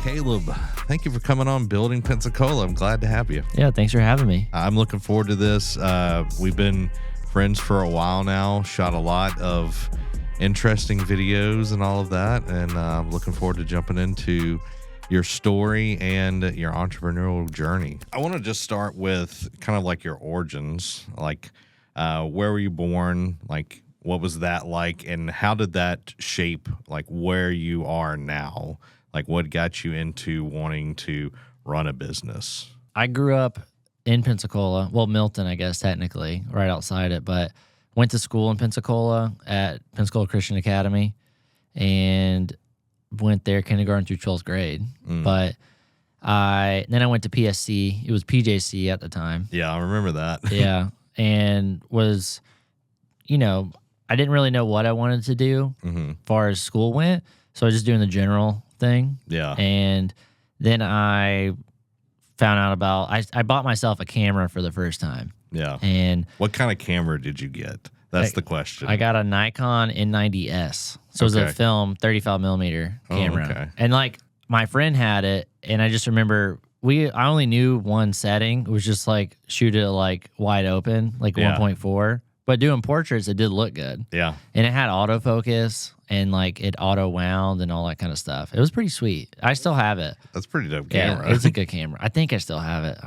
Caleb, thank you for coming on Building Pensacola. I'm glad to have you. Yeah, thanks for having me. I'm looking forward to this. We've been friends for a while now, shot a lot of interesting videos and all of that, and I'm looking forward to jumping into your story and your entrepreneurial journey. I want to just start with kind of like your origins, like where were you born, like what was that like, and how did that shape like where you are now? Like what got you into wanting to run a business? I grew up in Pensacola, well, Milton, I guess, technically, right outside it, but went to school in Pensacola at Pensacola Christian Academy and went there kindergarten through 12th grade. But then I went to PSC. It was PJC at the time. Yeah, I remember that. Yeah. And was, I didn't really know what I wanted to do as far as school went. So I was just doing the general thing. Yeah. And then I found out about, I bought myself a camera for the first time. Yeah. And what kind of camera did you get? That's the question. I got a Nikon N90S. So it was a film 35 millimeter camera. Oh, okay. And like my friend had it, and I just remember I only knew one setting. It was just like shoot it like wide open, like 1.4. But doing portraits, it did look good. Yeah. And it had autofocus and like it auto wound and all that kind of stuff. It was pretty sweet. I still have it. That's a pretty dope camera. Yeah, it's a good camera. I think I still have it.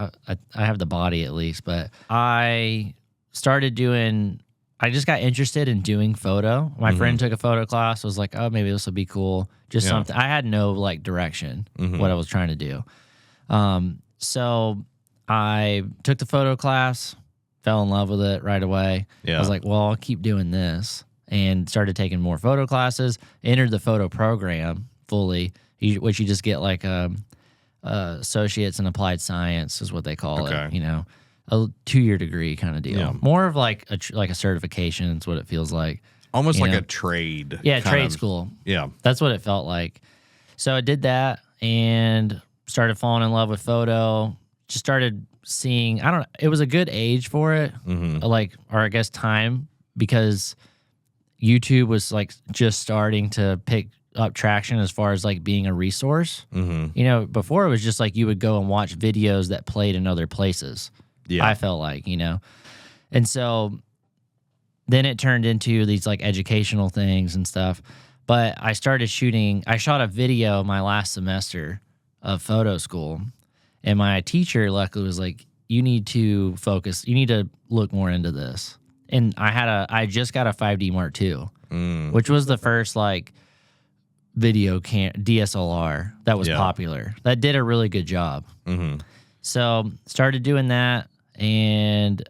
I have the body at least, but I just got interested in doing photo. My friend took a photo class, was like, oh, maybe this will be cool. Just something. I had no like direction, what I was trying to do. So I took the photo class, fell in love with it right away. Yeah. I was like, well, I'll keep doing this, and started taking more photo classes, entered the photo program fully, which you just get like associates in applied science is what they call it, a 2-year degree kind of deal. Yeah. More of like a certification is what it feels like. Almost like a trade. Yeah, trade school. Yeah. That's what it felt like. So I did that and started falling in love with photo. Just started seeing, it was a good age for it, or I guess time, because YouTube was like just starting to pick up traction as far as like being a resource. Before it was just like you would go and watch videos that played in other places. Yeah. I felt like, and so then it turned into these like educational things and stuff. But I started I shot a video my last semester of photo school, and my teacher luckily was like, you need to focus, you need to look more into this. And I just got a 5D Mark II, which was the first like video DSLR that was popular. That did a really good job. So started doing that, and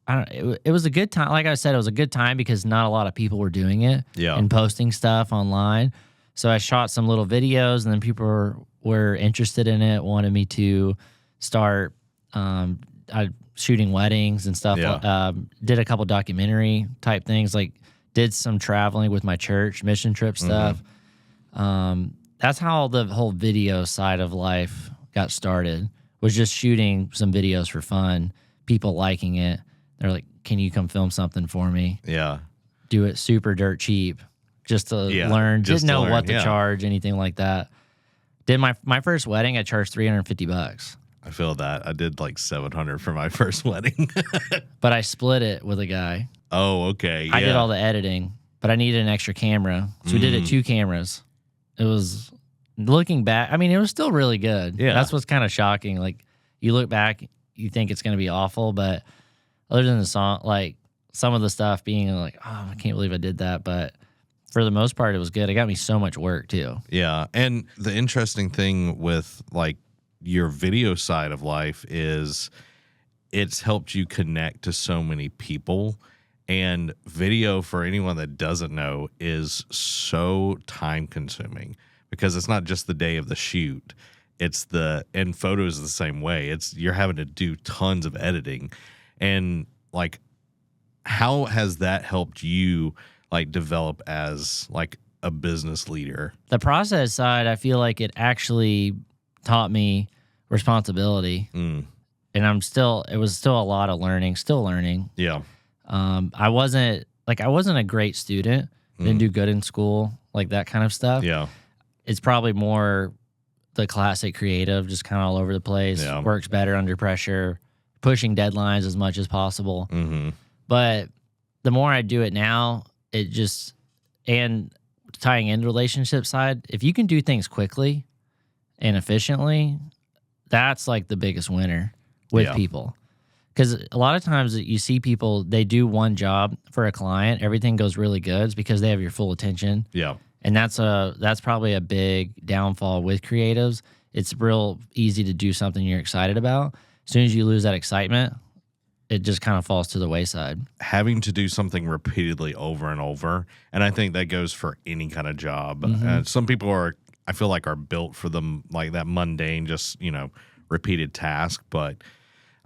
it was a good time. Like I said, it was a good time because not a lot of people were doing it and posting stuff online. So I shot some little videos, and then people were interested in it, wanted me to start shooting weddings and stuff. Did a couple documentary type things, like did some traveling with my church, mission trip stuff. That's how the whole video side of life got started, was just shooting some videos for fun, people liking it. They're like, can you come film something for me? Yeah. Do it super dirt cheap just to learn. Didn't know what to charge, anything like that. Did my first wedding, I charged $350. I feel that. I did like $700 for my first wedding. But I split it with a guy. Oh, okay. Yeah. I did all the editing, but I needed an extra camera. So we did it 2 cameras. It was, looking back, it was still really good. Yeah. That's what's kind of shocking. Like, you look back, you think it's going to be awful, but other than the song, like some of the stuff being like, oh, I can't believe I did that. But for the most part, it was good. It got me so much work too. Yeah. And the interesting thing with like your video side of life is it's helped you connect to so many people. And video, for anyone that doesn't know, is so time consuming because it's not just the day of the shoot. And photos the same way. You're having to do tons of editing. And like, how has that helped you like develop as like a business leader? The process side, I feel like it actually taught me responsibility. And it was still a lot of learning, still learning. Yeah. I wasn't a great student, didn't do good in school, like that kind of stuff. Yeah. it's probably more the classic creative, just kind of all over the place. Yeah. Works better under pressure, pushing deadlines as much as possible. Mm-hmm. But the more I do it now, it just, and tying into relationship side, if you can do things quickly and efficiently, that's like the biggest winner with people. Because a lot of times you see people, they do one job for a client, everything goes really good. It's because they have your full attention. Yeah. And that's probably a big downfall with creatives. It's real easy to do something you're excited about. As soon as you lose that excitement, it just kind of falls to the wayside. Having to do something repeatedly over and over, and I think that goes for any kind of job. Some people I feel like are built for them, like that mundane, just, repeated task. But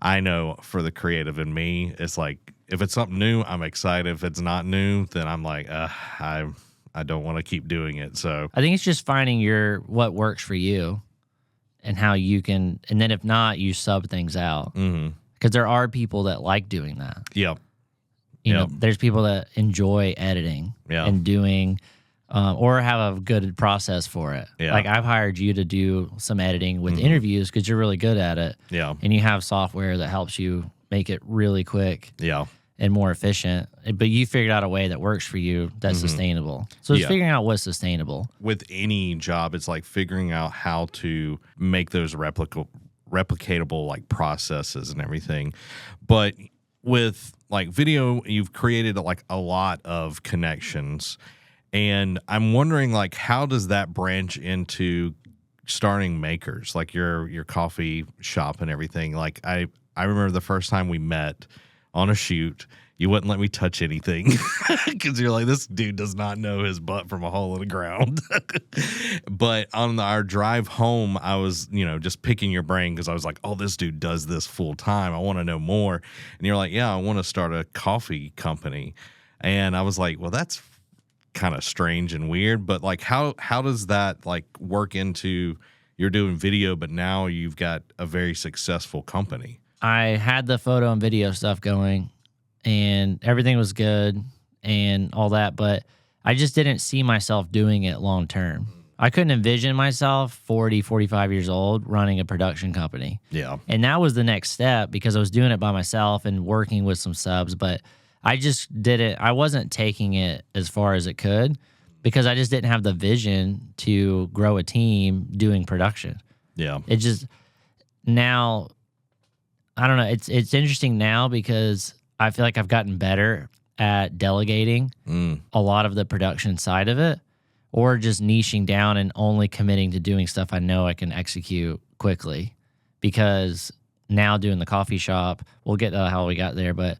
I know for the creative in me, it's like, if it's something new, I'm excited. If it's not new, then I'm like, I don't want to keep doing it. So I think it's just finding what works for you and how you can, and then if not, you sub things out. Because there are people that like doing that. Yeah. You know, there's people that enjoy editing and doing, or have a good process for it. Yeah. Like I've hired you to do some editing with interviews because you're really good at it. Yeah. And you have software that helps you make it really quick. Yeah. And more efficient, but you figured out a way that works for you that's sustainable. So it's figuring out what's sustainable. With any job, it's like figuring out how to make those replicatable like processes and everything. But with like video, you've created like a lot of connections, and I'm wondering like how does that branch into starting makers, like your coffee shop and everything. Like I remember the first time we met on a shoot, you wouldn't let me touch anything because you're like, this dude does not know his butt from a hole in the ground. But on our drive home, I was, just picking your brain because I was like, oh, this dude does this full time. I want to know more. And you're like, yeah, I want to start a coffee company. And I was like, well, that's kind of strange and weird. But like, how does that like work into you're doing video, but now you've got a very successful company? I had the photo and video stuff going and everything was good and all that, but I just didn't see myself doing it long term. I couldn't envision myself 40, 45 years old running a production company. Yeah. And that was the next step because I was doing it by myself and working with some subs, but I just didn't, I wasn't taking it as far as it could because I just didn't have the vision to grow a team doing production. Yeah. It just, now, I don't know. It's interesting now because I feel like I've gotten better at delegating a lot of the production side of it, or just niching down and only committing to doing stuff I know I can execute quickly. Because now doing the coffee shop, we'll get to how we got there, but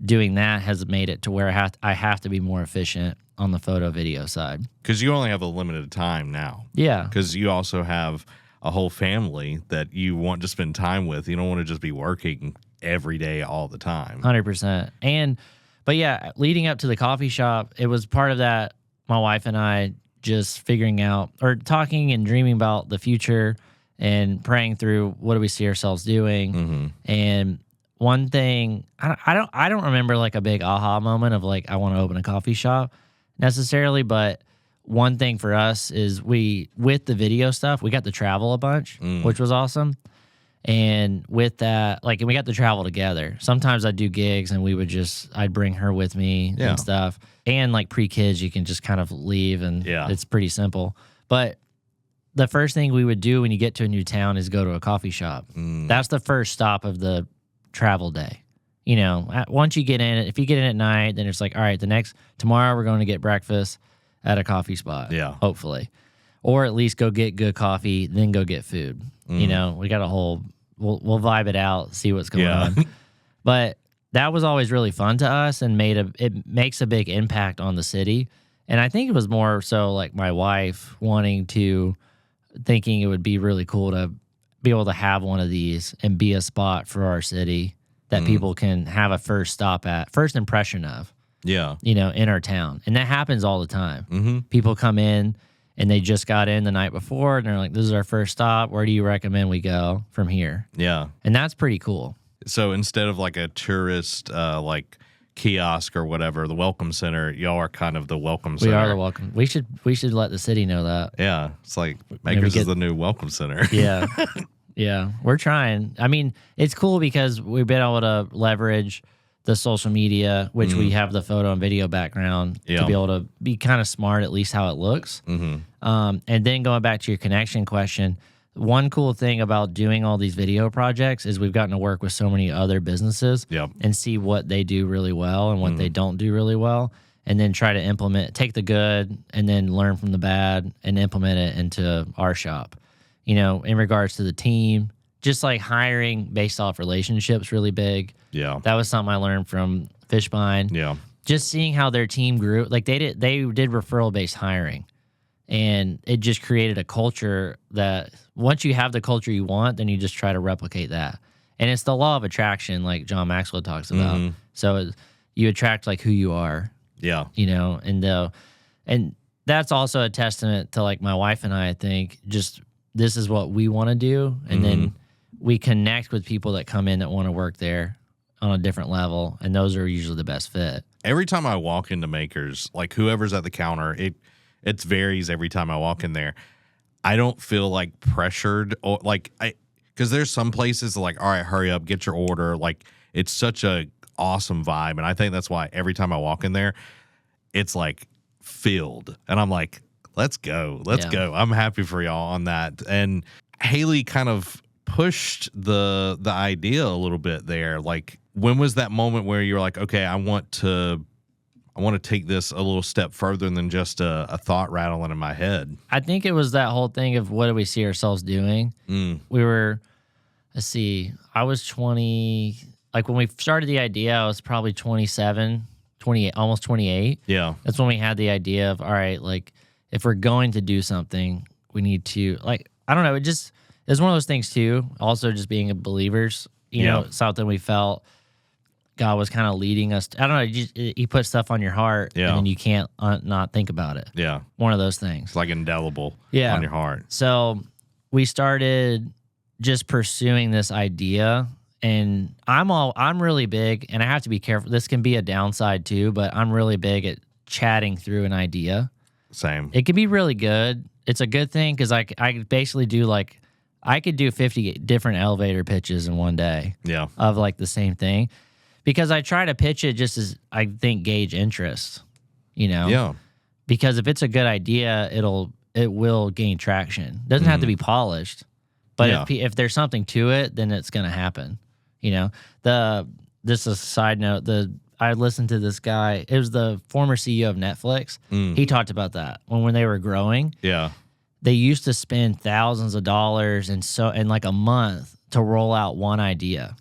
doing that has made it to where I have to be more efficient on the photo video side. Because you only have a limited time now. Yeah. Because you also have a whole family that you want to spend time with. You don't want to just be working every day all the time. 100%. But yeah, leading up to the coffee shop, it was part of that, my wife and I just figuring out or talking and dreaming about the future and praying through what do we see ourselves doing. And one thing, I don't remember like a big aha moment of like I want to open a coffee shop necessarily, but one thing for us is with the video stuff, we got to travel a bunch, which was awesome. And with that, like, and we got to travel together. Sometimes I'd do gigs and I'd bring her with me and stuff. And like pre-kids, you can just kind of leave and it's pretty simple. But the first thing we would do when you get to a new town is go to a coffee shop. That's the first stop of the travel day. Once you get in it, if you get in at night, then it's like, all right, tomorrow we're going to get breakfast at a coffee spot. Yeah. Hopefully. Or at least go get good coffee, then go get food. We got a whole, we'll vibe it out, see what's going on. But that was always really fun to us and it makes a big impact on the city. And I think it was more so like my wife thinking it would be really cool to be able to have one of these and be a spot for our city that people can have a first impression of. Yeah. In our town. And that happens all the time. People come in and they just got in the night before and they're like, this is our first stop. Where do you recommend we go from here? Yeah. And that's pretty cool. So instead of like a tourist, like kiosk or whatever, the welcome center. Y'all are kind of the welcome We center. are the welcome. We should let the city know that. Yeah, it's like Makers is the new welcome center. Yeah. Yeah, we're trying. I mean, it's cool because we've been able to leverage the social media, which we have the photo and video background to be able to be kind of smart, at least how it looks. And then going back to your connection question, one cool thing about doing all these video projects is we've gotten to work with so many other businesses and see what they do really well and what they don't do really well, and then try to implement, take the good and then learn from the bad and implement it into our shop. You know, in regards to the team, just like hiring based off relationships, really big. Yeah. That was something I learned from Fishbine. Yeah. Just seeing how their team grew. Like they did referral-based hiring. And it just created a culture that once you have the culture you want, then you just try to replicate that. And it's the law of attraction, like John Maxwell talks about. So you attract like who you are. Yeah. You know, and that's also a testament to like my wife and I think just this is what we want to do. And then we connect with people that come in that want to work there on a different level. And those are usually the best fit. Every time I walk into Makers, like whoever's at the counter, it varies every time I walk in there. I don't feel like pressured or like because there's some places like, all right, hurry up, get your order. Like it's such a awesome vibe. And I think that's why every time I walk in there, it's like filled. And I'm like, let's go. Let's go. I'm happy for y'all on that. And Haley kind of pushed the idea a little bit there. Like, when was that moment where you were like, okay, I want to take this a little step further than just a thought rattling in my head? I think it was that whole thing of what do we see ourselves doing? We were, let's see, I was 20, like when we started the idea, I was probably 27, 28, almost 28. Yeah. That's when we had the idea of, all right, like, if we're going to do something, we need to, like, I don't know, it was one of those things too. Also, just being believers, you know, something we felt God was kind of leading us. I don't know, he put stuff on your heart, and then you can't not think about it. Yeah. One of those things. It's like indelible on your heart. So we started just pursuing this idea, and I'm really big, and I have to be careful. This can be a downside too, but I'm really big at chatting through an idea. Same. It can be really good. It's a good thing because I basically do like, I could do 50 different elevator pitches in one day of like the same thing because I try to pitch it just as I think gauge interest, you know? Yeah. Because if it's a good idea, it will gain traction. It doesn't have to be polished, but if there's something to it, then it's going to happen, you know? This is a side note, I listened to this guy. It was the former CEO of Netflix. He talked about that when they were growing. Yeah. They used to spend thousands of dollars in like a month to roll out one idea.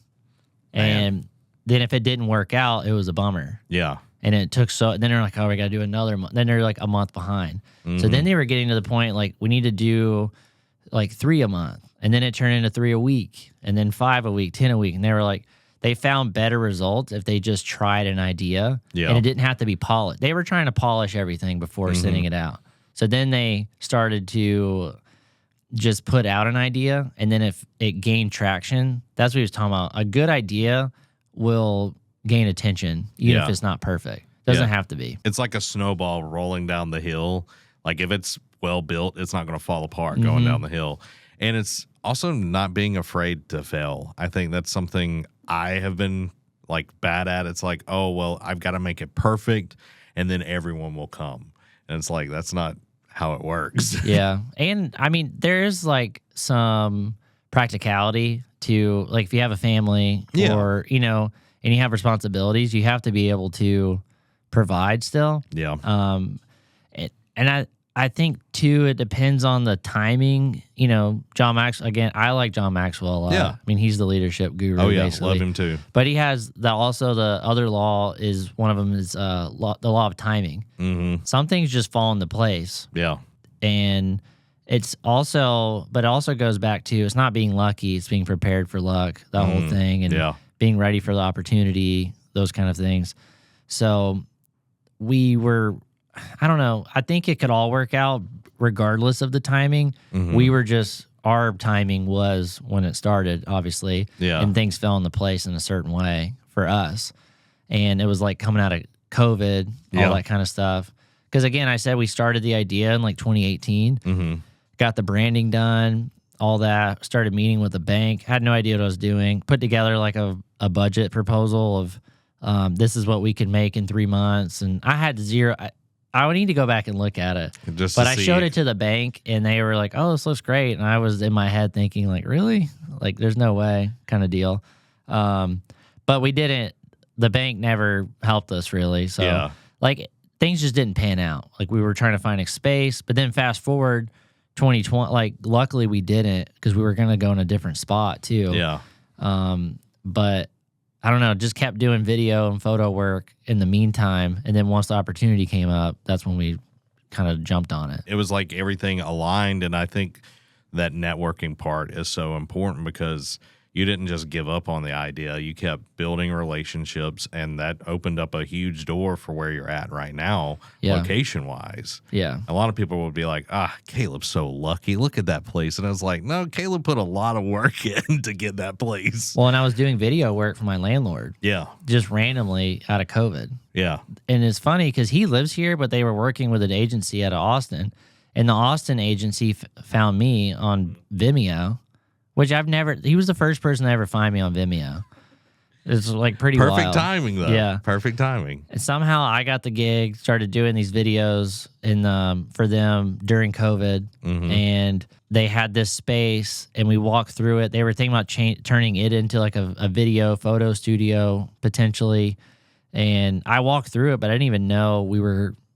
And then if it didn't work out, it was a bummer. Yeah. And it took then they're like, oh, we got to do another month. Then they're like a month behind. So then they were getting to the point like we need to do like 3 a month. And then it turned into 3 a week and then 5 a week, 10 a week. And they were like, they found better results if they just tried an idea and it didn't have to be polished. They were trying to polish everything before sending it out. So then they started to just put out an idea, and then if it gained traction, that's what he was talking about. A good idea will gain attention, even if it's not perfect. Doesn't have to be. It's like a snowball rolling down the hill. Like if it's well built, it's not going to fall apart going down the hill. And it's also not being afraid to fail. I think that's something I have been like bad at. It's like, oh, well, I've got to make it perfect, and then everyone will come. And it's like, that's not how it works. Yeah. And I mean, there's like some practicality to, like, if you have a family or, you know, and you have responsibilities, you have to be able to provide still. Yeah. And I think too, it depends on the timing. You know, John Maxwell, again, I like John Maxwell a lot. Yeah. I mean, he's the leadership guru. Oh, yeah. Basically. Love him too. But he has also the other law is one of them is the law of timing. Some things just fall into place. Yeah. And it's also, but it also goes back to, it's not being lucky, it's being prepared for luck, the whole thing, and being ready for the opportunity, those kind of things. So we were, I don't know, I think it could all work out regardless of the timing. We were just, our timing was when it started, obviously, and things fell into place in a certain way for us. and it was like coming out of COVID, all that kind of stuff. Because again, I said we started the idea in like 2018, got the branding done, all that, started meeting with the bank, had no idea what I was doing, put together like a budget proposal of this is what we can make in 3 months. And I had zero, I would need to go back and look at it. But I showed it to the bank and they were like, oh, this looks great. And I was in my head thinking like, really? Like there's no way kind of deal. But we didn't, the bank never helped us really. So like things just didn't pan out. Like we were trying to find a space, but then fast forward 2020, like luckily we didn't because we were going to go in a different spot too. Yeah. But I don't know, just kept doing video and photo work in the meantime. And then once the opportunity came up, that's when we kind of jumped on it. It was like everything aligned. And I think that networking part is so important because you didn't just give up on the idea. You kept building relationships, and that opened up a huge door for where you're at right now, location-wise. Yeah. A lot of people would be like, Caleb's so lucky. Look at that place. And I was like, no, Caleb put a lot of work in to get that place. Well, and I was doing video work for my landlord. Yeah. Just randomly out of COVID. Yeah. And it's funny because he lives here, but they were working with an agency out of Austin. And the Austin agency found me on Vimeo. Which he was the first person to ever find me on Vimeo. It's like pretty perfect wild. Timing, though. Yeah. Perfect timing. And somehow I got the gig, started doing these videos for them during COVID. And they had this space and we walked through it. They were thinking about turning it into like a video photo studio potentially. And I walked through it, but I didn't even know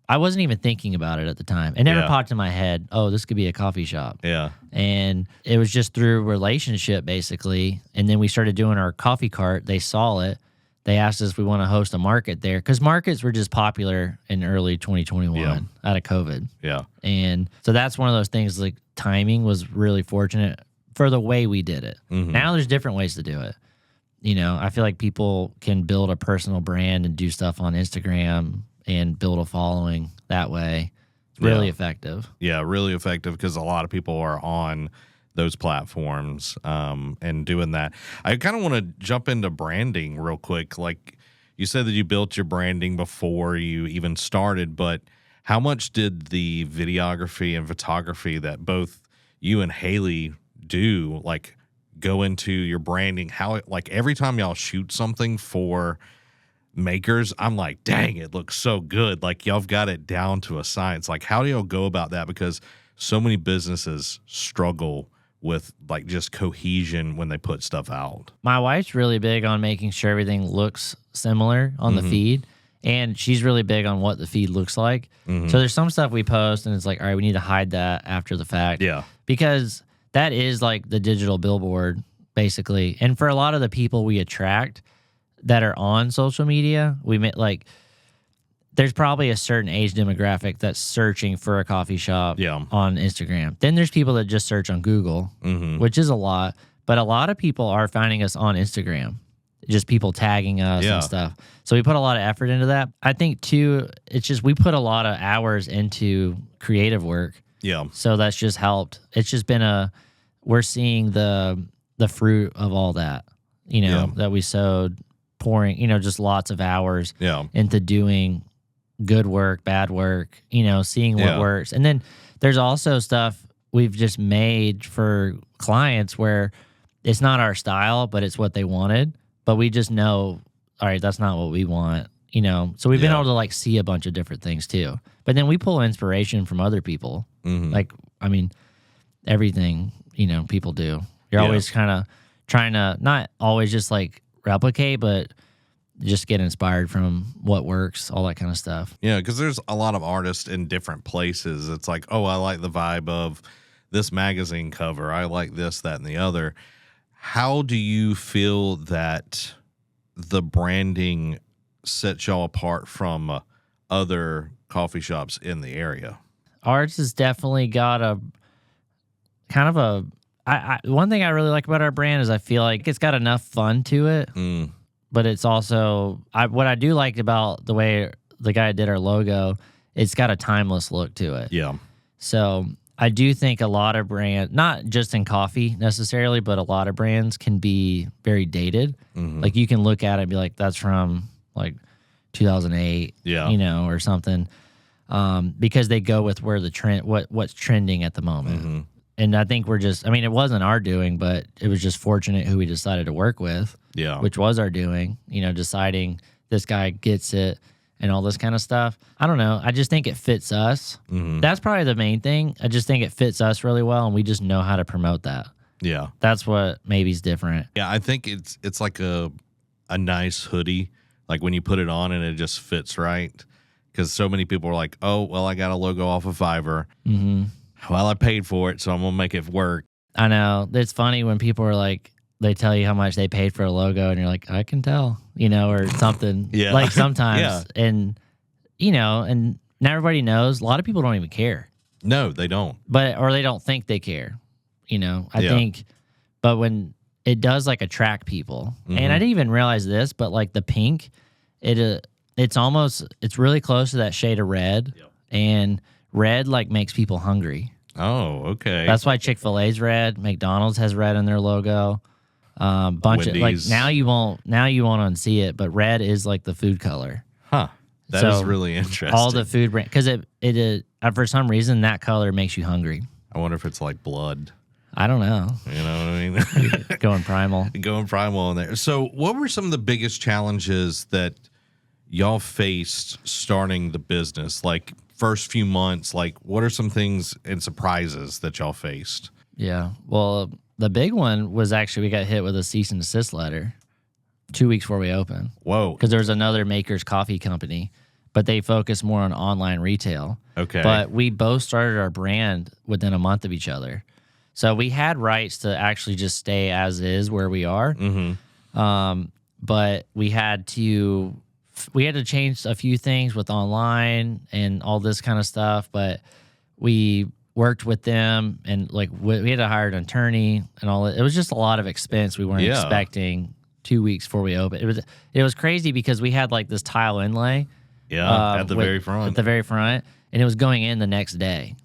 I wasn't even thinking about it at the time. It never popped in my head, oh, this could be a coffee shop. Yeah. And it was just through relationship, basically. And then we started doing our coffee cart. They saw it. They asked us if we want to host a market there. Because markets were just popular in early 2021 out of COVID. Yeah. And so that's one of those things, like timing was really fortunate for the way we did it. Now there's different ways to do it. You know, I feel like people can build a personal brand and do stuff on Instagram and build a following that way. It's really effective. Yeah, really effective because a lot of people are on those platforms and doing that. I kind of want to jump into branding real quick. Like you said that you built your branding before you even started, but how much did the videography and photography that both you and Haley do, like, go into your branding? How like every time y'all shoot something for makers, I'm like, dang, it looks so good. Like y'all have got it down to a science. Like, how do y'all go about that? Because so many businesses struggle with like just cohesion when they put stuff out. My wife's really big on making sure everything looks similar on the feed. And she's really big on what the feed looks like. So there's some stuff we post and it's like, all right, we need to hide that after the fact. Yeah. Because that is like the digital billboard, basically. And for a lot of the people we attract that are on social media, there's probably a certain age demographic that's searching for a coffee shop on Instagram. Then there's people that just search on Google, which is a lot. But a lot of people are finding us on Instagram, just people tagging us and stuff. So we put a lot of effort into that. I think, too, it's just we put a lot of hours into creative work. Yeah. So that's just helped. It's just been we're seeing the fruit of all that, that we sowed, pouring, just lots of hours into doing good work, bad work, seeing what works. And then there's also stuff we've just made for clients where it's not our style, but it's what they wanted. But we just know, all right, that's not what we want, So we've been able to like see a bunch of different things too. But then we pull inspiration from other people. Like, I mean, everything, people do. You're always kind of trying to not always just like replicate, but just get inspired from what works, all that kind of stuff. Yeah, because there's a lot of artists in different places. It's like, oh, I like the vibe of this magazine cover. I like this, that, and the other. How do you feel that the branding sets y'all apart from other coffee shops in the area? Ours has definitely got a kind of a... one thing I really like about our brand is I feel like it's got enough fun to it, but it's also... what I do like about the way the guy did our logo, it's got a timeless look to it. Yeah. So I do think a lot of brands, not just in coffee necessarily, but a lot of brands can be very dated. Like you can look at it and be like, that's from like 2008, Yeah. or something, because they go with where the trend, what's trending at the moment. And I think it wasn't our doing, but it was just fortunate who we decided to work with, which was our doing, deciding this guy gets it and all this kind of stuff. I don't know. I just think it fits us. That's probably the main thing. I just think it fits us really well, and we just know how to promote that. Yeah. That's what maybe's different. Yeah, I think it's like a nice hoodie, like when you put it on and it just fits right. Because so many people are like, oh, well, I got a logo off of Fiverr. Well, I paid for it, so I'm going to make it work. I know. It's funny when people are like, they tell you how much they paid for a logo, and you're like, I can tell, or something. Yeah. Like sometimes. Yeah. And, and now everybody knows. A lot of people don't even care. No, they don't. Or they don't think they care. I think, but when it does like attract people, and I didn't even realize this, but like the pink, it's really close to that shade of red, and red like makes people hungry. Oh, okay. That's why Chick-fil-A's red, McDonald's has red in their logo. Bunch of like now you won't unsee it, but red is like the food color. Huh. That is really interesting. All the food brand, because it for some reason that color makes you hungry. I wonder if it's like blood. I don't know. You know what I mean? Going primal. Going primal in there. So what were some of the biggest challenges that y'all faced starting the business? Like first few months, like what are some things and surprises that y'all faced? Yeah. Well, the big one was actually we got hit with a cease and desist letter 2 weeks before we opened. Whoa. Because there was another Maker's Coffee company, but they focus more on online retail. Okay. But we both started our brand within a month of each other. So we had rights to actually just stay as is where we are. But we had to change a few things with online and all this kind of stuff. But we worked with them, and like we had to hire an attorney and all that. It was just a lot of expense we weren't expecting 2 weeks before we opened. It was crazy because we had like this tile inlay. Yeah, at the very front. At the very front, and it was going in the next day.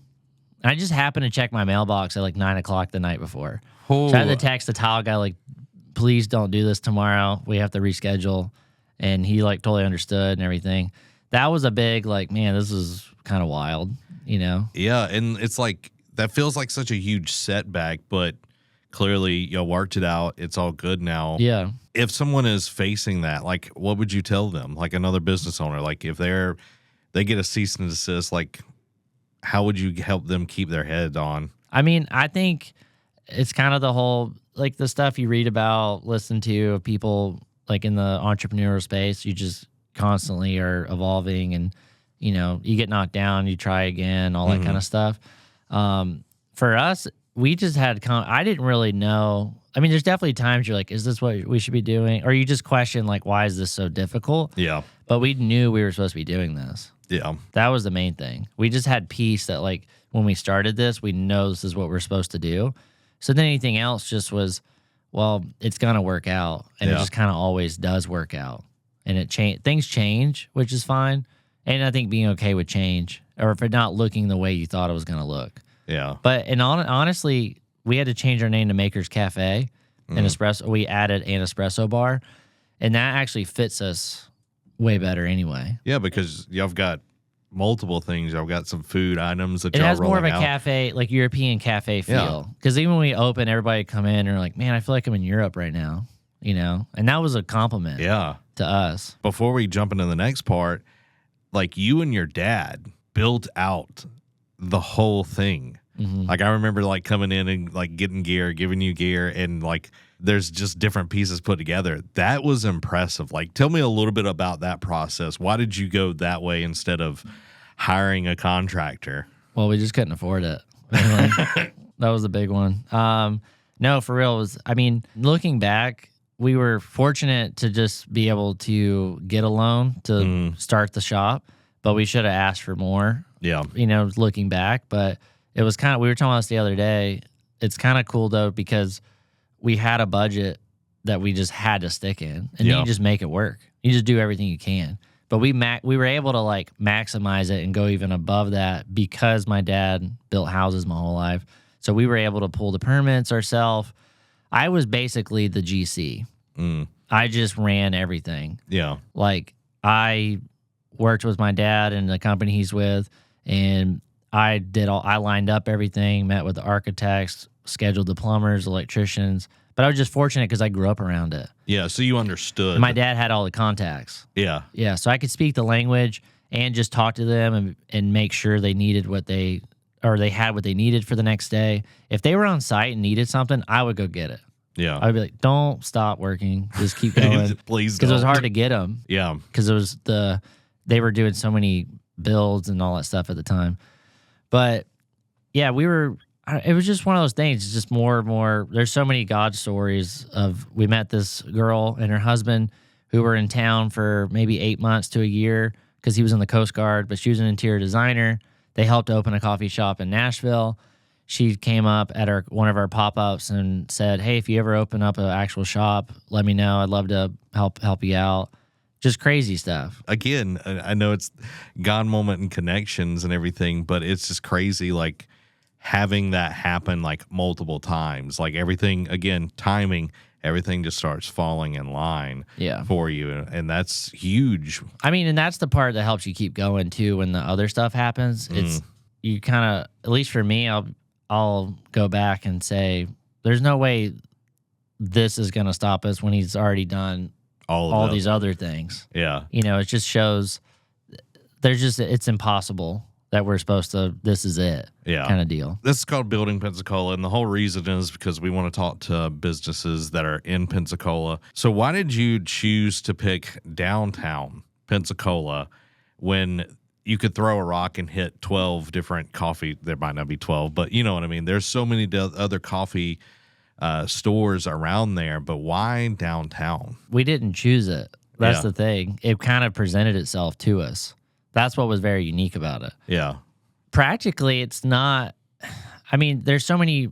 And I just happened to check my mailbox at like 9 o'clock the night before. So I had to text the tile guy like, please don't do this tomorrow. We have to reschedule. And he like totally understood and everything. That was a big like, man, this is kind of wild, Yeah, and it's like that feels like such a huge setback, but clearly y'all worked it out. It's all good now. Yeah. If someone is facing that, like what would you tell them? Like another business owner, like if they get a cease and desist, like how would you help them keep their head on? I mean, I think it's kind of the whole, like the stuff you read about, listen to of people like in the entrepreneurial space. You just constantly are evolving, and, you get knocked down, you try again, all that kind of stuff. For us, we just had, I didn't really know. I mean, there's definitely times you're like, is this what we should be doing? Or you just question like, why is this so difficult? Yeah. But we knew we were supposed to be doing this. Yeah. That was the main thing. We just had peace that like when we started this, we know this is what we're supposed to do. So then anything else just was, well, it's going to work out. And it just kind of always does work out. And things change, which is fine. And I think being okay with change, or if it's not looking the way you thought it was going to look. Yeah. But honestly, we had to change our name to Maker's Cafe and espresso. We added an espresso bar, and that actually fits us way better anyway. Yeah, because y'all got multiple things. Y'all got some food items that it y'all has more of a out. cafe, like European cafe feel. Because even when we open, everybody come in and are like, man, I feel like I'm in Europe right now, And that was a compliment to us. Before we jump into the next part, like you and your dad built out the whole thing. Like I remember like coming in and like getting gear, giving you gear, and like there's just different pieces put together. That was impressive. Like tell me a little bit about that process. Why did you go that way instead of hiring a contractor? Well, we just couldn't afford it. That was the big one. No, for real, looking back, we were fortunate to just be able to get a loan to start the shop, but we should have asked for more. Yeah. Looking back, but it was we were talking about this the other day. It's kind of cool though, because we had a budget that we just had to stick in, and then you just make it work. You just do everything you can. But we were able to like maximize it and go even above that because my dad built houses my whole life. So we were able to pull the permits ourselves. I was basically the GC. I just ran everything. Yeah. Like I worked with my dad and the company he's with, and I lined up everything, met with the architects, scheduled the plumbers, electricians. But I was just fortunate because I grew up around it. Yeah, so you understood. And my dad had all the contacts. Yeah. Yeah, so I could speak the language and just talk to them and make sure they needed they had what they needed for the next day. If they were on site and needed something, I would go get it. Yeah. I'd be like, don't stop working. Just keep going. Please don't. Because it was hard to get them. Yeah. Because they were doing so many builds and all that stuff at the time. But yeah, it was just one of those things. It's just more and more. There's so many God stories we met this girl and her husband who were in town for maybe 8 months to a year because he was in the Coast Guard, but she was an interior designer. They helped open a coffee shop in Nashville. She came up at one of our pop-ups and said, hey, if you ever open up an actual shop, let me know. I'd love to help you out. Just crazy stuff. Again, I know it's God moment and connections and everything, but it's just crazy, like, having that happen, like, multiple times. Like, everything, again, timing, everything just starts falling in line for you, and that's huge. I mean, and that's the part that helps you keep going, too, when the other stuff happens. It's you kind of, at least for me, I'll go back and say, there's no way this is going to stop us when he's already done all these other things. Yeah. It just shows it's impossible that we're supposed to, this is it kind of deal. This is called Building Pensacola, and the whole reason is because we want to talk to businesses that are in Pensacola. So why did you choose to pick downtown Pensacola when you could throw a rock and hit 12 different coffee? There might not be 12, but you know what I mean? There's so many other coffee stores around there, but why downtown? We didn't choose it. That's the thing. It kind of presented itself to us. That's what was very unique about it. Yeah. Practically, it's not. I mean, there's so many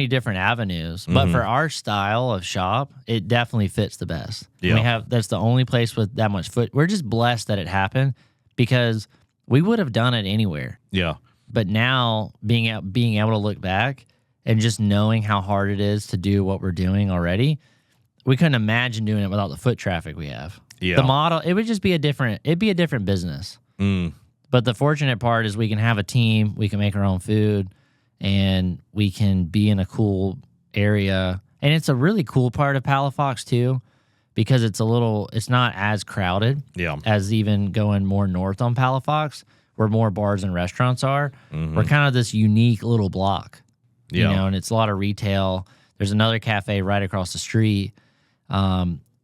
different avenues, but for our style of shop, it definitely fits the best. Yeah. That's the only place with that much foot. We're just blessed that it happened because we would have done it anywhere. Yeah. But now being able to look back and just knowing how hard it is to do what we're doing already, we couldn't imagine doing it without the foot traffic we have. Yeah. The model, it'd be a different business. But the fortunate part is we can have a team, we can make our own food, and we can be in a cool area. And it's a really cool part of Palafox too, because it's not as crowded as even going more north on Palafox, where more bars and restaurants are. We're kind of this unique little block, you know, and it's a lot of retail. There's another cafe right across the street.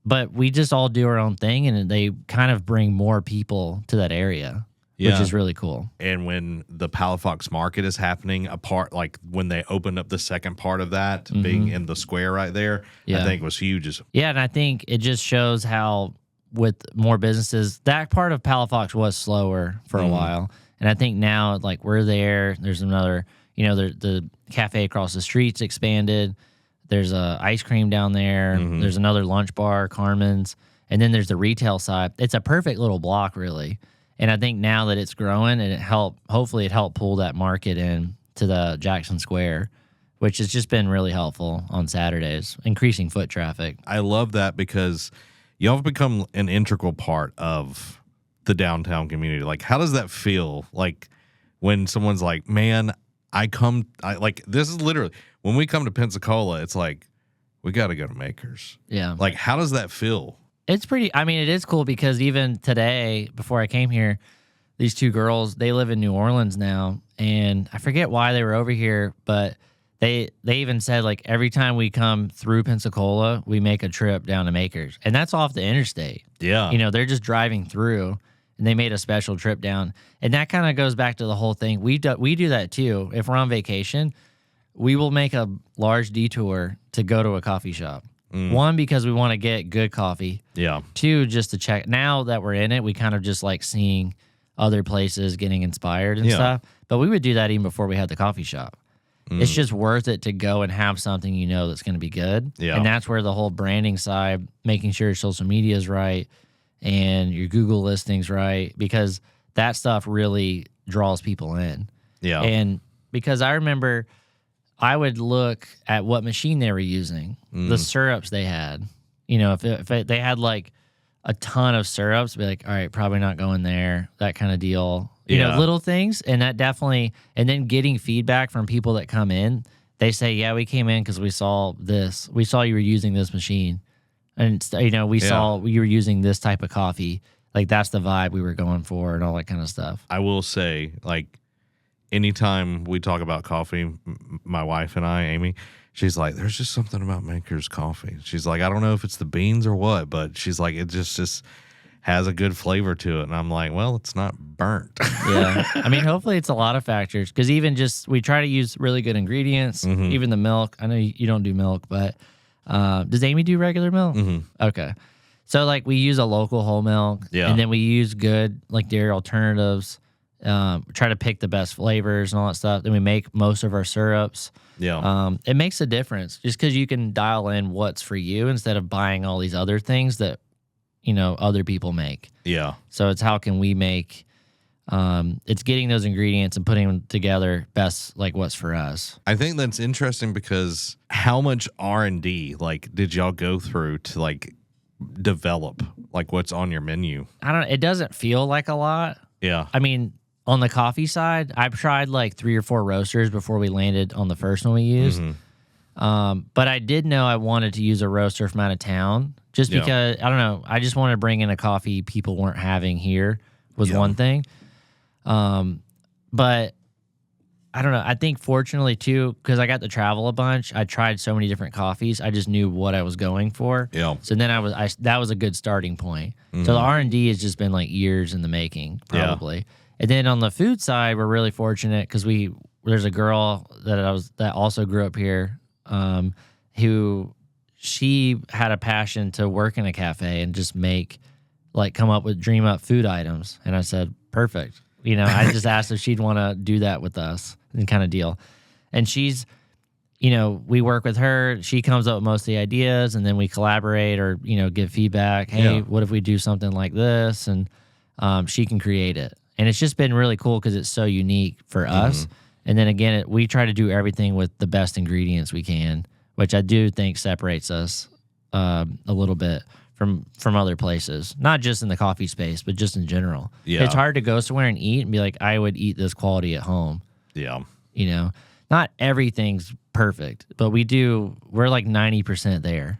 But we just all do our own thing, and they kind of bring more people to that area, which is really cool. And when the Palafox Market is happening, like when they opened up the second part of that, being in the square right there, I think was huge. Yeah, and I think it just shows how with more businesses, that part of Palafox was slower for a while. And I think now, like, we're there. There's another, the cafe across the street's expanded. There's a ice cream down there. There's another lunch bar, Carmen's. And then there's the retail side. It's a perfect little block, really. And I think now that it's growing, and hopefully it helped pull that market in to the Jackson Square, which has just been really helpful on Saturdays, increasing foot traffic. I love that because y'all have become an integral part of the downtown community. Like, how does that feel? Like, when someone's like, man, this is literally, when we come to Pensacola, it's like, we got to go to Makers. Yeah. Like, how does that feel? It's it is cool because even today, before I came here, these two girls, they live in New Orleans now, and I forget why they were over here, but they even said, like, every time we come through Pensacola, we make a trip down to Makers, and that's off the interstate. Yeah. They're just driving through, and they made a special trip down, and that kind of goes back to the whole thing. We do that too. If we're on vacation, we will make a large detour to go to a coffee shop. One, because we want to get good coffee. Yeah. Two, just to check. Now that we're in it, we kind of just like seeing other places, getting inspired and stuff. But we would do that even before we had the coffee shop. It's just worth it to go and have something that's going to be good. Yeah. And that's where the whole branding side, making sure your social media is right and your Google listings right, because that stuff really draws people in. Yeah. And because I remember I would look at what machine they were using, the syrups they had. If they had like a ton of syrups, be like, all right, probably not going there, that kind of deal. You Yeah. know, little things. And that definitely, and then getting feedback from people that come in, they say, yeah, we came in because we saw this. We saw you were using this machine. And, you know, we saw you were using this type of coffee. Like, that's the vibe we were going for and all that kind of stuff. I will say, like, anytime we talk about coffee, my wife and I, Amy, she's like, there's just something about Maker's coffee. She's like, I don't know if it's the beans or what, but she's like, it just has a good flavor to it. And I'm like, well, it's not burnt. Yeah. I mean, hopefully it's a lot of factors, because even just, we try to use really good ingredients, even the milk. I know you don't do milk, but does Amy do regular milk? Okay. So, like, we use a local whole milk, and then we use good, like, dairy alternatives, try to pick the best flavors and all that stuff. Then we make most of our syrups. Yeah. It makes a difference just because you can dial in what's for you instead of buying all these other things that, you know, other people make. Yeah. So it's how can we make, it's getting those ingredients and putting them together best, like what's for us. I think that's interesting because how much R&D, like, did y'all go through to, like, develop, like, what's on your menu? It doesn't feel like a lot. Yeah. I mean, on the coffee side, I've tried like 3 or 4 roasters before we landed on the first one we used. But I did know I wanted to use a roaster from out of town just because, I don't know, I just wanted to bring in a coffee people weren't having here was one thing. But I don't know. I think fortunately too, because I got to travel a bunch, I tried so many different coffees. I just knew what I was going for. Yeah. So then that was a good starting point. So the R&D has just been like years in the making, probably. Yeah. And then on the food side, we're really fortunate because there's a girl that also grew up here, who she had a passion to work in a cafe and just dream up food items. And I said, perfect. You know, I just asked if she'd want to do that with us and kind of deal. And she's, you know, we work with her. She comes up with most of the ideas, and then we collaborate or, you know, give feedback. Hey, what if we do something like this? And she can create it. And it's just been really cool because it's so unique for us. And then again, we try to do everything with the best ingredients we can, which I do think separates us a little bit from other places, not just in the coffee space, but just in general. Yeah. It's hard to go somewhere and eat and be like, I would eat this quality at home. Yeah. You know, not everything's perfect, but we're like 90% there,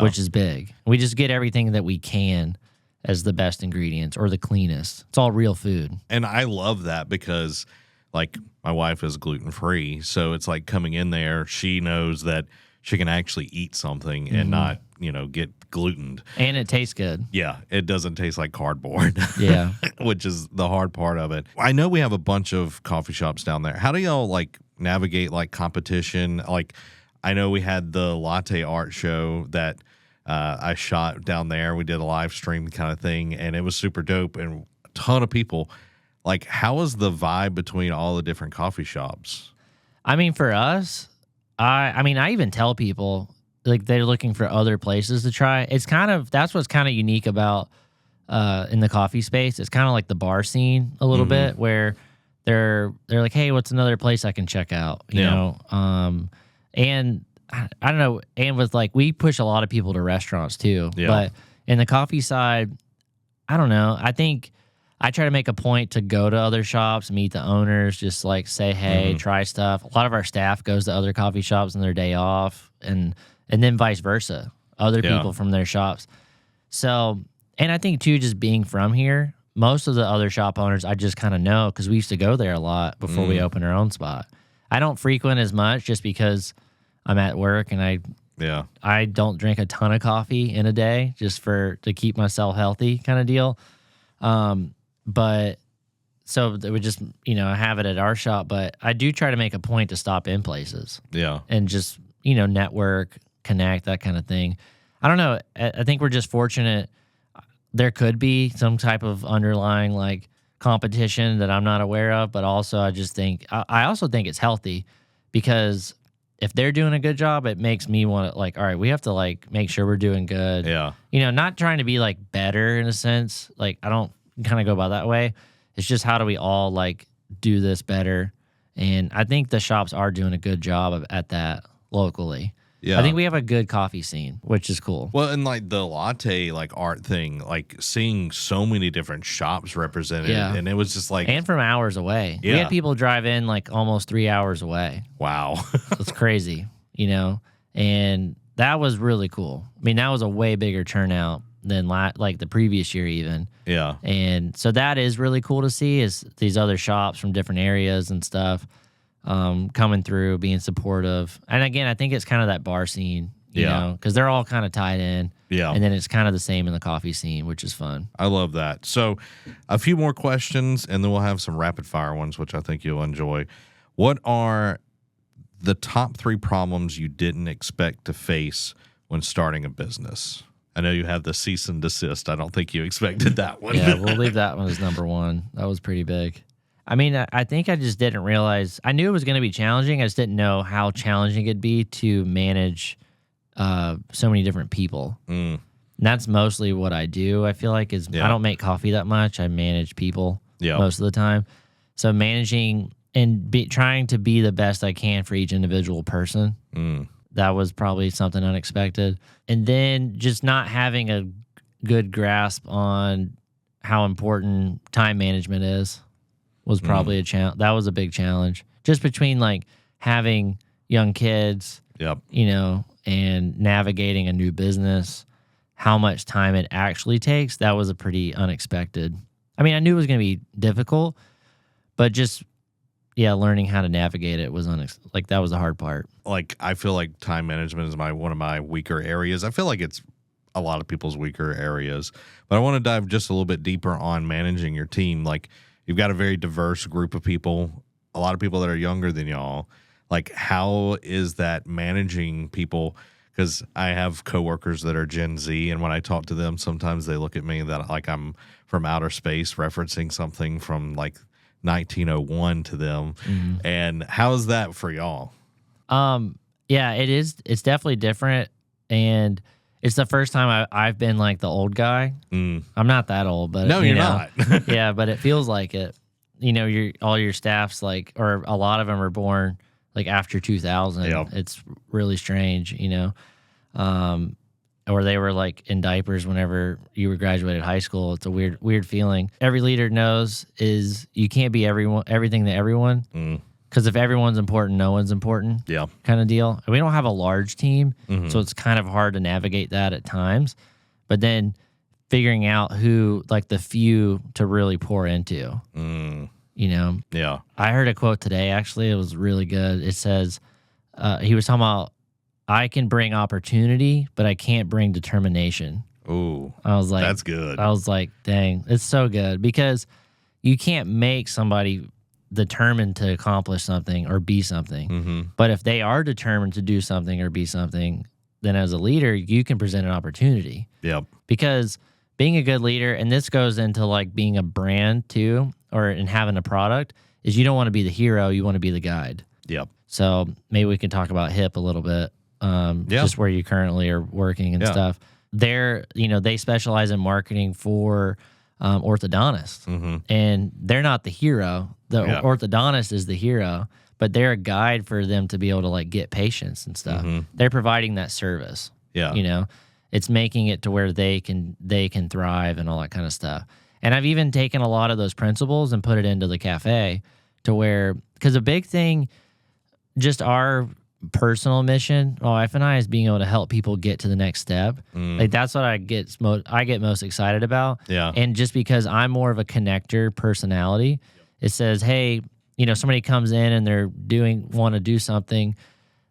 which is big. We just get everything that we can as the best ingredients or the cleanest. It's all real food. And I love that because, like, my wife is gluten-free, so it's like coming in there, she knows that she can actually eat something and not, you know, get glutened. And it tastes good. Yeah, it doesn't taste like cardboard. Yeah. Which is the hard part of it. I know we have a bunch of coffee shops down there. How do y'all, like, navigate, like, competition? Like, I know we had the latte art show that I shot down there. We did a live stream kind of thing, and it was super dope and a ton of people. Like, how is the vibe between all the different coffee shops? I mean, for us, I even tell people, like, they're looking for other places to try. That's what's kind of unique about in the coffee space. It's kind of like the bar scene a little bit, where they're like, hey, what's another place I can check out? You know? And I don't know. And with, like, we push a lot of people to restaurants too. Yeah. But in the coffee side, I don't know. I think I try to make a point to go to other shops, meet the owners, just like say, hey, try stuff. A lot of our staff goes to other coffee shops on their day off, and then vice versa, other people from their shops. So, and I think too, just being from here, most of the other shop owners I just kind of know because we used to go there a lot before we opened our own spot. I don't frequent as much just because I'm at work and I don't drink a ton of coffee in a day just to keep myself healthy kind of deal. But so they would just, you know, have it at our shop, but I do try to make a point to stop in places. Yeah. And just, you know, network, connect, that kind of thing. I don't know. I think we're just fortunate. There could be some type of underlying, like, competition that I'm not aware of, but also I also think it's healthy because if they're doing a good job, it makes me want to, like, all right, we have to, like, make sure we're doing good. Yeah. You know, not trying to be, like, better in a sense. Like, I don't kind of go by that way. It's just how do we all, like, do this better? And I think the shops are doing a good job at that locally. Yeah. I think we have a good coffee scene, which is cool. Well, and like the latte like art thing, like seeing so many different shops represented, Yeah. and it was just like, And from hours away. We Yeah. had people drive in like almost 3 hours away. wow. It's crazy, and that was really cool. I mean, that was a way bigger turnout than like the previous year even. Yeah. And so that is really cool to see, is these other shops from different areas and stuff coming through, being supportive. And again, I think it's kind of that bar scene, you know, because they're all kind of tied in. Yeah. And then it's kind of the same in the coffee scene, which is fun. I love that. So a few more questions, and then we'll have some rapid fire ones, which I think you'll enjoy. What are the top 3 problems you didn't expect to face when starting a business? I know you have the cease and desist. I don't think you expected that one. Yeah, we'll leave that one as number 1. That was pretty big. I mean, I think I just didn't realize. I knew it was going to be challenging. I just didn't know how challenging it'd be to manage so many different people. And that's mostly what I do. I feel like I don't make coffee that much. I manage people most of the time. So managing and trying to be the best I can for each individual person. That was probably something unexpected. And then just not having a good grasp on how important time management is was probably a challenge. That was a big challenge. Just between like having young kids, and navigating a new business, how much time it actually takes, that was a pretty unexpected. I mean, I knew it was going to be difficult, but just learning how to navigate it was that was the hard part. Like, I feel like time management is one of my weaker areas. I feel like it's a lot of people's weaker areas, but I want to dive just a little bit deeper on managing your team. Like, you've got a very diverse group of people, a lot of people that are younger than y'all. Like, how is that managing people? Because I have coworkers that are Gen Z, and when I talk to them, sometimes they look at me that like I'm from outer space, referencing something from like 1901 to them. And how is that for y'all? Yeah, it is. It's definitely different, and it's the first time I've been like the old guy. I'm not that old, but no, you're not. Yeah, but it feels like it. All your staff's like, or a lot of them are born like after 2000. Yeah. It's really strange, or they were like in diapers whenever you were graduated high school. It's a weird feeling. Every leader knows is you can't be everything to everyone. Because if everyone's important, no one's important. Yeah. Kind of deal. And we don't have a large team, so it's kind of hard to navigate that at times. But then figuring out who, like the few to really pour into, Yeah. I heard a quote today, actually. It was really good. It says, he was talking about, I can bring opportunity, but I can't bring determination. Ooh. I was like, that's good. I was like, dang, it's so good, because you can't make somebody determined to accomplish something or be something. But if they are determined to do something or be something, then as a leader, you can present an opportunity. Yep. Because being a good leader, and this goes into like being a brand too, and having a product, is you don't want to be the hero, you want to be the guide. Yep. So maybe we can talk about HIP a little bit, just where you currently are working and stuff. They specialize in marketing for orthodontists, and they're not the hero. The orthodontist is the hero, but they're a guide for them to be able to like get patients and stuff. They're providing that service. Yeah. It's making it to where they can thrive and all that kind of stuff. And I've even taken a lot of those principles and put it into the cafe to where, because a big thing, just our personal mission, my wife and I, is being able to help people get to the next step. Like that's what I get most excited about. Yeah. And just because I'm more of a connector personality, it says, hey, somebody comes in and they're want to do something.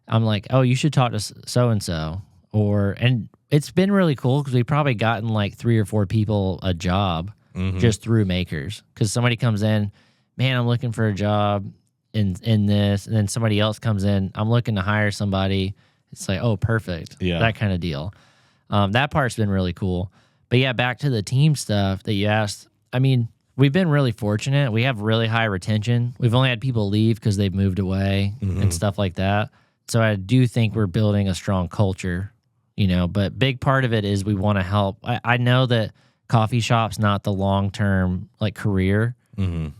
I'm like, oh, you should talk to so-and-so. And it's been really cool because we've probably gotten like 3 or 4 people a job just through makers. Because somebody comes in, man, I'm looking for a job in this, and then somebody else comes in, I'm looking to hire somebody. It's like, oh, perfect. Yeah. That kind of deal. That part's been really cool. But yeah, back to the team stuff that you asked. I mean, we've been really fortunate. We have really high retention. We've only had people leave because they've moved away and stuff like that. So I do think we're building a strong culture, but big part of it is we want to help. I know that coffee shop's not the long-term like career.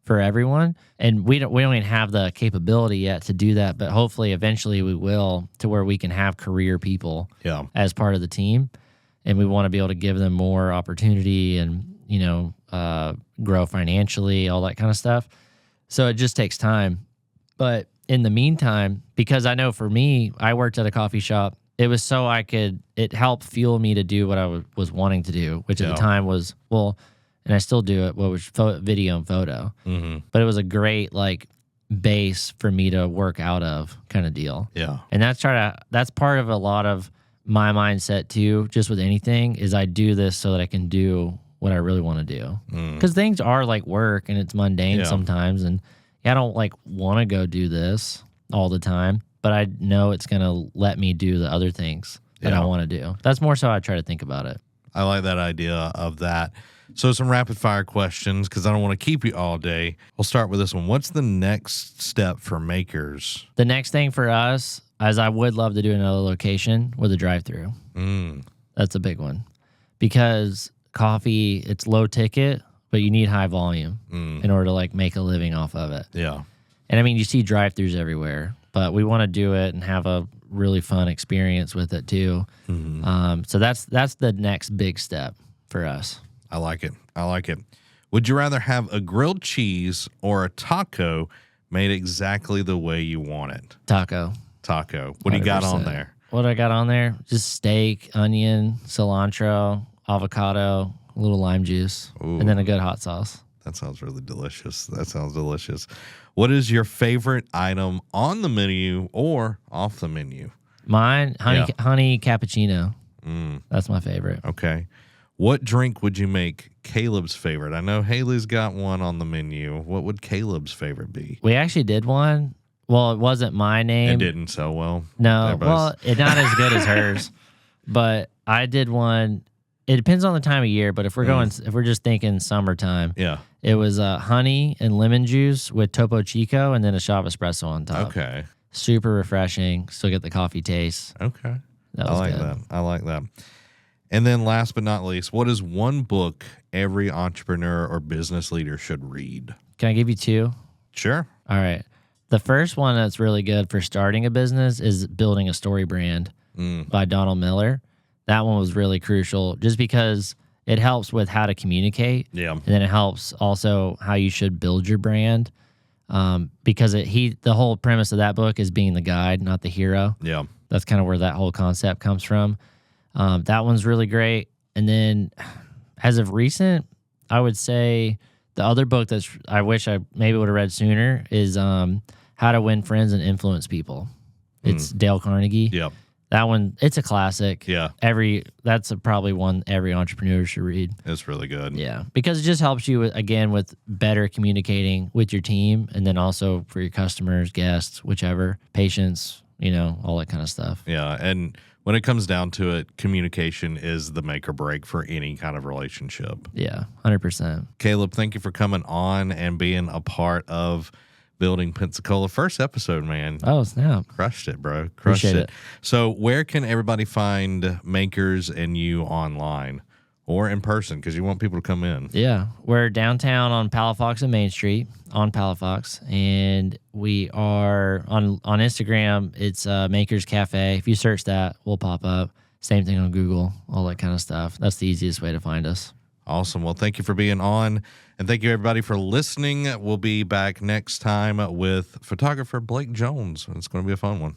for everyone. And we don't even have the capability yet to do that, but hopefully eventually we will, to where we can have career people as part of the team. And we want to be able to give them more opportunity and, grow financially, all that kind of stuff. So it just takes time. But in the meantime, because I know for me, I worked at a coffee shop. It was so it helped fuel me to do what I was wanting to do, which at the time was, and I still do it, was video and photo. But it was a great base for me to work out of kind of deal. Yeah. And that's part of a lot of my mindset too, just with anything, is I do this so that I can do what I really want to do. Because things are like work and it's mundane sometimes. And I don't want to go do this all the time, but I know it's going to let me do the other things that I want to do. That's more so I try to think about it. I like that idea of that. So some rapid fire questions, because I don't want to keep you all day. We'll start with this one. What's the next step for Makers? The next thing for us, as I would love to do another location with a drive-through. That's a big one. Because coffee, it's low ticket, but you need high volume in order to make a living off of it. Yeah. And I mean, you see drive-thrus everywhere, but we want to do it and have a really fun experience with it too. So that's the next big step for us. I like it. Would you rather have a grilled cheese or a taco made exactly the way you want it? Taco. What do you got on there? What I got on there? Just steak, onion, cilantro, avocado, a little lime juice, and then a good hot sauce. That sounds really delicious. What is your favorite item on the menu or off the menu? Mine, honey cappuccino. That's my favorite. Okay. What drink would you make Caleb's favorite? I know Haley's got one on the menu. What would Caleb's favorite be? We actually did one. Well, it wasn't my name. It didn't sell well. No, it's not as good as hers. But I did one. It depends on the time of year, but if we're just thinking summertime, it was honey and lemon juice with Topo Chico and then a shot of espresso on top. Okay. Super refreshing. Still get the coffee taste. Okay. That was good. I like that. And then last but not least, what is one book every entrepreneur or business leader should read? Can I give you two? Sure. All right. The first one that's really good for starting a business is Building a Story Brand by Donald Miller. That one was really crucial just because it helps with how to communicate. Yeah. And then it helps also how you should build your brand. Because the whole premise of that book is being the guide, not the hero. Yeah. That's kind of where that whole concept comes from. That one's really great. And then as of recent, I would say the other book I wish I maybe would have read sooner is How to Win Friends and Influence People. It's Dale Carnegie. Yep. That one, it's a classic. Yeah. That's probably one every entrepreneur should read. It's really good. Yeah. Because it just helps you, again, with better communicating with your team and then also for your customers, guests, whichever, patients, all that kind of stuff. Yeah. And when it comes down to it, communication is the make or break for any kind of relationship. Yeah, 100%. Caleb, thank you for coming on and being a part of Building Pensacola. First episode, man. Oh, snap. Crushed it, bro. Appreciate it. So where can everybody find Makers and you online or in person? Because you want people to come in. Yeah. We're downtown on Palafox and Main Street on Palafox. And we are on Instagram. It's Makers Cafe. If you search that, we'll pop up. Same thing on Google, all that kind of stuff. That's the easiest way to find us. Awesome. Well, thank you for being on. And thank you, everybody, for listening. We'll be back next time with photographer Blake Jones. It's going to be a fun one.